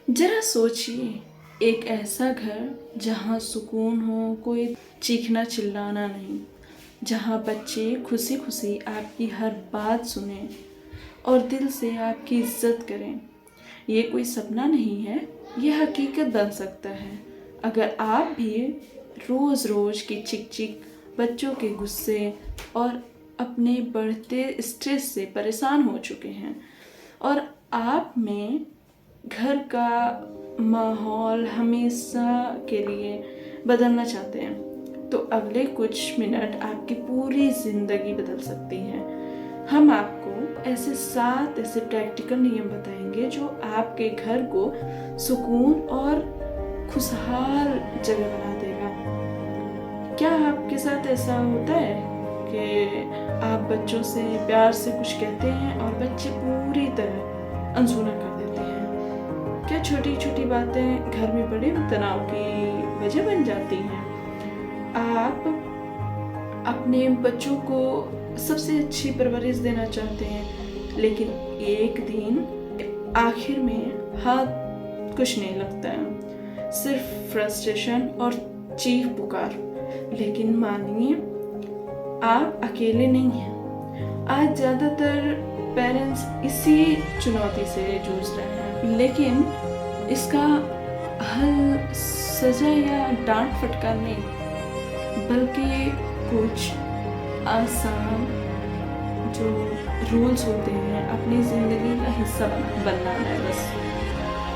जरा सोचिए, एक ऐसा घर जहाँ सुकून हो, कोई चीखना चिल्लाना नहीं, जहाँ बच्चे खुशी खुशी आपकी हर बात सुने और दिल से आपकी इज्जत करें। ये कोई सपना नहीं है, ये हकीकत बन सकता है अगर आप भी रोज़ रोज़ की चिक चिक, बच्चों के गुस्से और अपने बढ़ते स्ट्रेस से परेशान हो चुके हैं और आप में घर का माहौल हमेशा के लिए बदलना चाहते हैं, तो अगले कुछ मिनट आपकी पूरी ज़िंदगी बदल सकती है। हम आपको ऐसे प्रैक्टिकल नियम बताएंगे जो आपके घर को सुकून और खुशहाल जगह बना देगा। क्या आपके साथ ऐसा होता है कि आप बच्चों से प्यार से कुछ कहते हैं और बच्चे पूरी तरह अनसुना कर देते हैं? क्या छोटी छोटी बातें घर में बड़े तनाव की वजह बन जाती हैं? आप अपने बच्चों को सबसे अच्छी परवरिश देना चाहते हैं, लेकिन एक दिन आखिर में हाथ कुछ नहीं लगता है, सिर्फ फ्रस्ट्रेशन और चीख पुकार। लेकिन मानिए, आप अकेले नहीं हैं। आज ज़्यादातर पेरेंट्स इसी चुनौती से जूझ रहे हैं, लेकिन इसका हल सजा या डांट फटकार नहीं, बल्कि कुछ आसान जो रूल्स होते हैं अपनी ज़िंदगी का हिस्सा बनना है बस।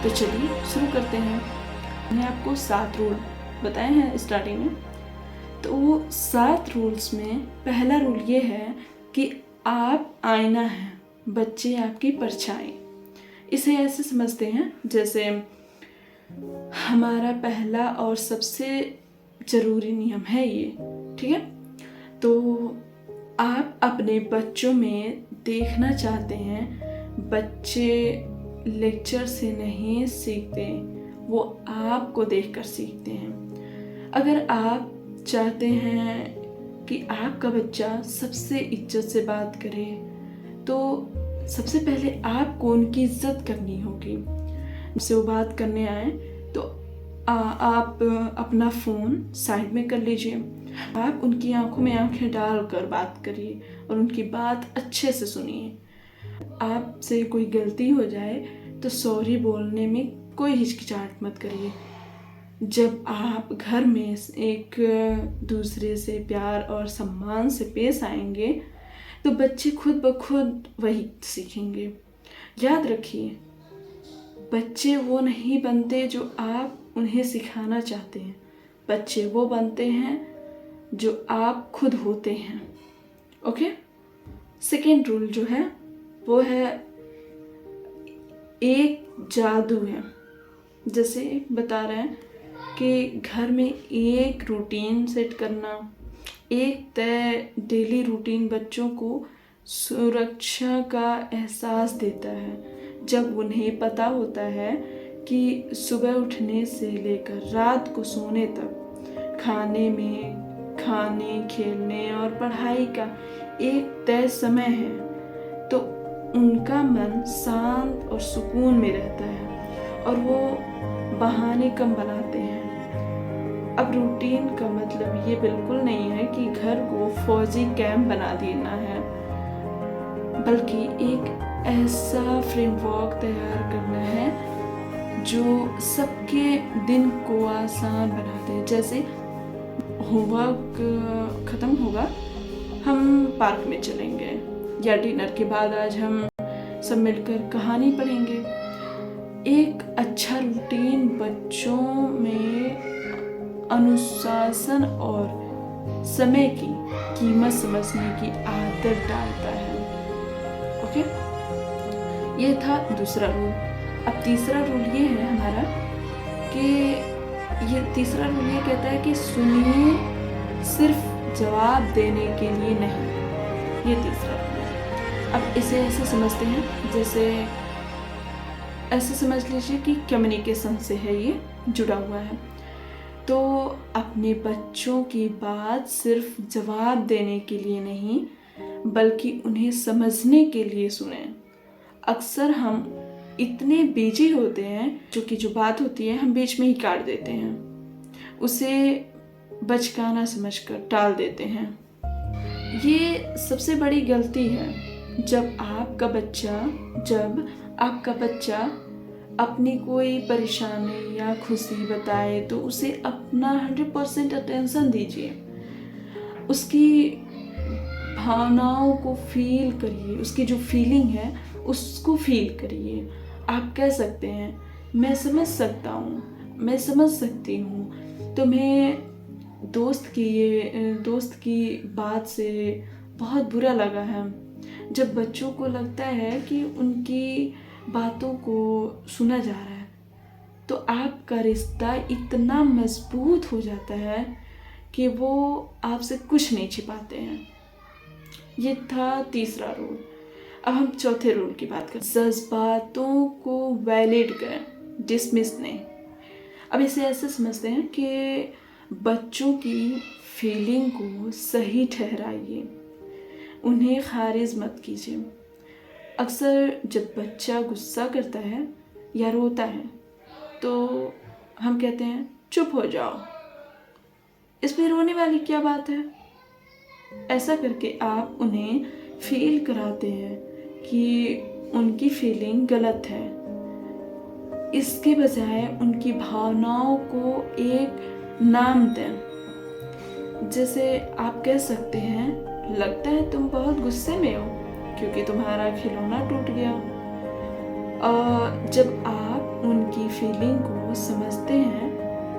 तो चलिए शुरू करते हैं। मैंने आपको 7 रूल बताए हैं स्टार्टिंग में। तो वो 7 रूल्स में पहला रूल ये है कि आप आईना हैं, बच्चे आपकी परछाई। इसे ऐसे समझते हैं जैसे हमारा पहला और सबसे ज़रूरी नियम है ये, ठीक है? तो आप अपने बच्चों में देखना चाहते हैं, बच्चे लेक्चर से नहीं सीखते, वो आपको देखकर सीखते हैं। अगर आप चाहते हैं कि आपका बच्चा सबसे इज्जत से बात करे, तो सबसे पहले आपको उनकी इज्जत करनी होगी। जब वो बात करने आए तो आप अपना फ़ोन साइड में कर लीजिए, आप उनकी आंखों में आंखें डालकर बात करिए और उनकी बात अच्छे से सुनिए। आपसे कोई गलती हो जाए तो सॉरी बोलने में कोई हिचकिचाहट मत करिए। जब आप घर में एक दूसरे से प्यार और सम्मान से पेश आएंगे तो बच्चे खुद ब खुद वही सीखेंगे। याद रखिए, बच्चे वो नहीं बनते जो आप उन्हें सिखाना चाहते हैं, बच्चे वो बनते हैं जो आप खुद होते हैं। ओके? सेकेंड रूल जो है वो है एक जादू है। जैसे बता रहे हैं कि घर में एक रूटीन सेट करना, एक तय डेली रूटीन बच्चों को सुरक्षा का एहसास देता है। जब उन्हें पता होता है कि सुबह उठने से लेकर रात को सोने तक खाने, खेलने और पढ़ाई का एक तय समय है, तो उनका मन शांत और सुकून में रहता है और वो बहाने कम बनाते हैं। अब रूटीन का मतलब ये बिल्कुल नहीं है कि घर को फौजी कैंप बना देना है, बल्कि एक ऐसा फ्रेमवर्क तैयार करना है जो सबके दिन को आसान बना दे। जैसे होमवर्क ख़त्म होगा, हम पार्क में चलेंगे, या डिनर के बाद आज हम सब मिलकर कहानी पढ़ेंगे। एक अच्छा रूटीन बच्चों में अनुशासन और समय की कीमत समझने की आदत डालता है। ओके? ये था दूसरा रूल। अब तीसरा रूल ये है हमारा कि तीसरा रूल ये कहता है कि सुनिए, सिर्फ जवाब देने के लिए नहीं। ये तीसरा रूल है। अब इसे ऐसे समझते हैं जैसे ऐसे समझ लीजिए कि कम्युनिकेशन से है ये जुड़ा हुआ है। तो अपने बच्चों की बात सिर्फ जवाब देने के लिए नहीं, बल्कि उन्हें समझने के लिए सुनें। अक्सर हम इतने बिजी होते हैं जो बात होती है हम बीच में ही काट देते हैं, उसे बचकाना समझकर टाल देते हैं। ये सबसे बड़ी गलती है। जब आपका बच्चा अपनी कोई परेशानी या खुशी बताए तो उसे अपना 100% अटेंशन दीजिए। उसकी भावनाओं को फील करिए, उसकी जो फीलिंग है उसको फील करिए। आप कह सकते हैं मैं समझ सकता हूँ, मैं समझ सकती हूँ, तुम्हें दोस्त की बात से बहुत बुरा लगा है। जब बच्चों को लगता है कि उनकी बातों को सुना जा रहा है तो आपका रिश्ता इतना मजबूत हो जाता है कि वो आपसे कुछ नहीं छिपाते हैं। ये था तीसरा रूल। अब हम चौथे रूल की बात करें। जज्बातों को वैलिड करें, डिसमिस नहीं। अब इसे ऐसे समझते हैं कि बच्चों की फीलिंग को सही ठहराइए, उन्हें खारिज मत कीजिए। अक्सर जब बच्चा गुस्सा करता है या रोता है तो हम कहते हैं चुप हो जाओ, इसमें रोने वाली क्या बात है। ऐसा करके आप उन्हें फील कराते हैं कि उनकी फीलिंग गलत है। इसके बजाय उनकी भावनाओं को एक नाम दें। जैसे आप कह सकते हैं लगता है तुम बहुत गुस्से में हो क्योंकि तुम्हारा खिलौना टूट गया। और जब आप उनकी फीलिंग को समझते हैं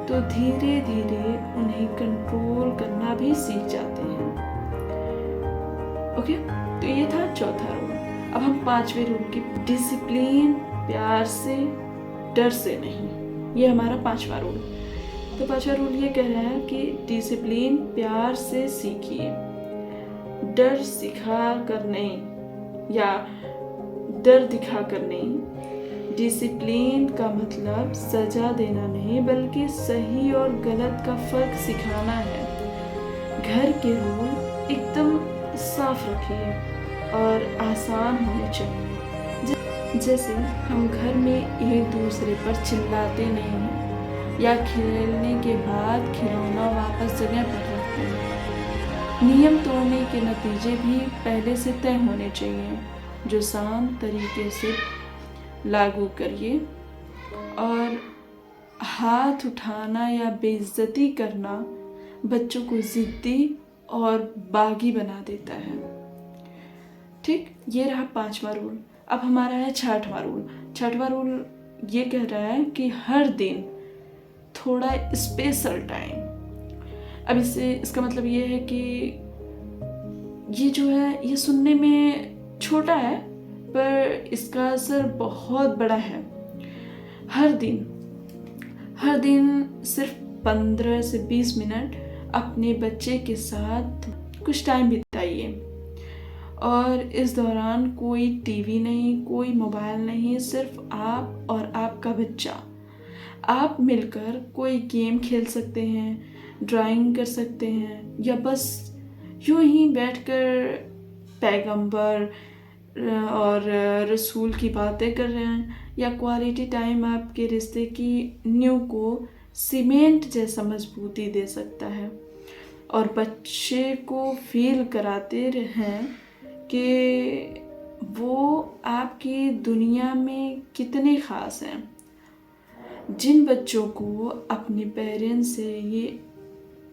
तो धीरे धीरे उन्हें कंट्रोल करना भी सीख जाते हैं। ओके, तो ये था चौथा रूल। अब हम पांचवें रूल की डिसिप्लिन प्यार से डर से नहीं, ये हमारा पांचवा रूल। तो पांचवा रूल ये कह रहा है कि डिसिप्लिन प्यार से सीखिए, डर सिखा कर नहीं या डर दिखा कर नहीं। डिसिप्लिन का मतलब सजा देना नहीं बल्कि सही और गलत का फर्क सिखाना है। घर के रूल एकदम साफ रखिए और आसान होने चाहिए। जैसे हम घर में एक दूसरे पर चिल्लाते नहीं हैं या खेलने के बाद खिलौना वापस जगह पर रखते हैं। नियम तोड़ने के नतीजे भी पहले से तय होने चाहिए, जो शांत तरीके से लागू करिए। और हाथ उठाना या बेइज्जती करना बच्चों को जिद्दी और बागी बना देता है। ठीक, ये रहा पांचवा रूल। अब हमारा है छठवां रूल। छठवां रूल ये कह रहा है कि हर दिन थोड़ा स्पेशल टाइम। अब इसका मतलब ये है कि ये जो है ये सुनने में छोटा है पर इसका असर बहुत बड़ा है। हर दिन सिर्फ 15 से 20 मिनट अपने बच्चे के साथ कुछ टाइम बिताइए। और इस दौरान कोई टीवी नहीं, कोई मोबाइल नहीं, सिर्फ आप और आपका बच्चा। आप मिलकर कोई गेम खेल सकते हैं, ड्राइंग कर सकते हैं या बस यूं ही बैठकर पैगंबर और रसूल की बातें कर रहे हैं। या क्वालिटी टाइम आपके रिश्ते की नींव को सीमेंट जैसा मजबूती दे सकता है और बच्चे को फील कराते रहें कि वो आपकी दुनिया में कितने ख़ास हैं। जिन बच्चों को अपने पेरेंट्स से ये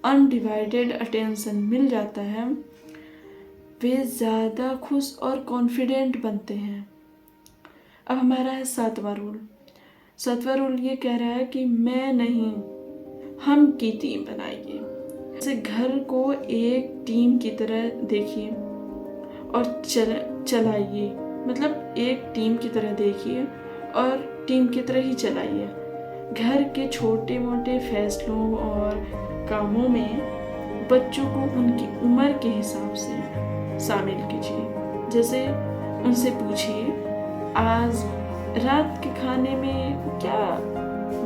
अनडिवाइडेड अटेंशन मिल जाता है वे ज़्यादा खुश और कॉन्फिडेंट बनते हैं। अब हमारा है सातवां रूल। सातवां रूल ये कह रहा है कि मैं नहीं, हम की टीम बनाइए। जैसे घर को एक टीम की तरह देखिए और चलाइए। मतलब एक टीम की तरह देखिए और टीम की तरह ही चलाइए। घर के छोटे मोटे फैसलों और कामों में बच्चों को उनकी उम्र के हिसाब से शामिल कीजिए। जैसे उनसे पूछिए आज रात के खाने में क्या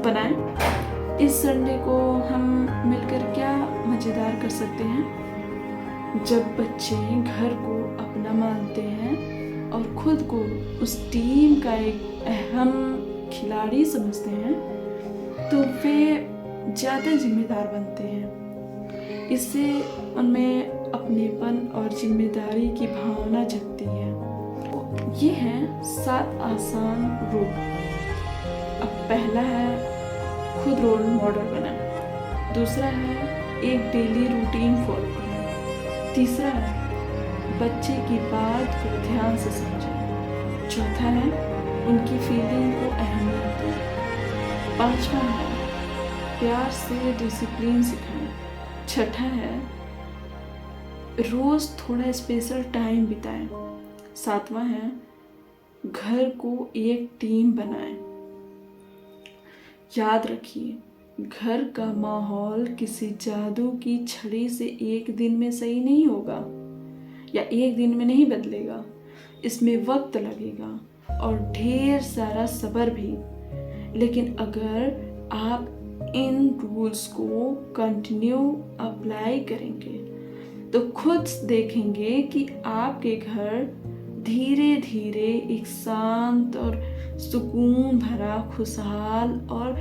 बनाएं? इस संडे को हम मिलकर क्या मज़ेदार कर सकते हैं? जब बच्चे घर को अपना मानते हैं और खुद को उस टीम का एक अहम खिलाड़ी समझते हैं तो वे ज़्यादा जिम्मेदार बनते हैं। इससे उनमें अपनेपन और जिम्मेदारी की भावना जगती है। ये हैं 7 आसान रूल। अब पहला है खुद रोल मॉडल बना। दूसरा है एक डेली रूटीन फॉलो करना। तीसरा है बच्चे की बात को ध्यान से समझें। चौथा है उनकी फीलिंग को अहमियत दें। पांचवा है प्यार से डिसिप्लिन सिखाएं। छठा है रोज थोड़ा स्पेशल टाइम बिताएं। सातवां है घर को एक टीम बनाएं। याद रखिए घर का माहौल किसी जादू की छड़ी से एक दिन में सही नहीं होगा या एक दिन में नहीं बदलेगा। इसमें वक्त लगेगा और ढेर सारा सब्र भी। लेकिन अगर आप इन रूल्स को कंटिन्यू अप्लाई करेंगे तो खुद देखेंगे कि आपके घर धीरे धीरे एक शांत और सुकून भरा, खुशहाल और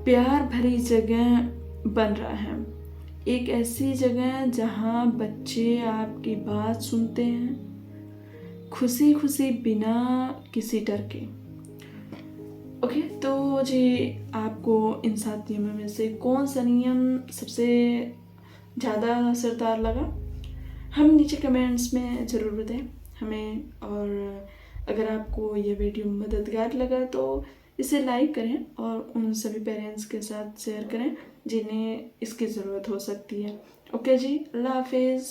प्यार भरी जगह बन रहा है। एक ऐसी जगह जहां बच्चे आपकी बात सुनते हैं, खुशी खुशी बिना किसी डर के। ओके, तो जी आपको इन 7 नियमों में से कौन सा नियम सबसे ज़्यादा असरदार लगा? हम नीचे कमेंट्स में ज़रूर बताएं हमें। और अगर आपको ये वीडियो मददगार लगा तो इसे लाइक करें और उन सभी पेरेंट्स के साथ शेयर करें जिन्हें इसकी ज़रूरत हो सकती है। ओके जी, अल्लाह हाफिज़।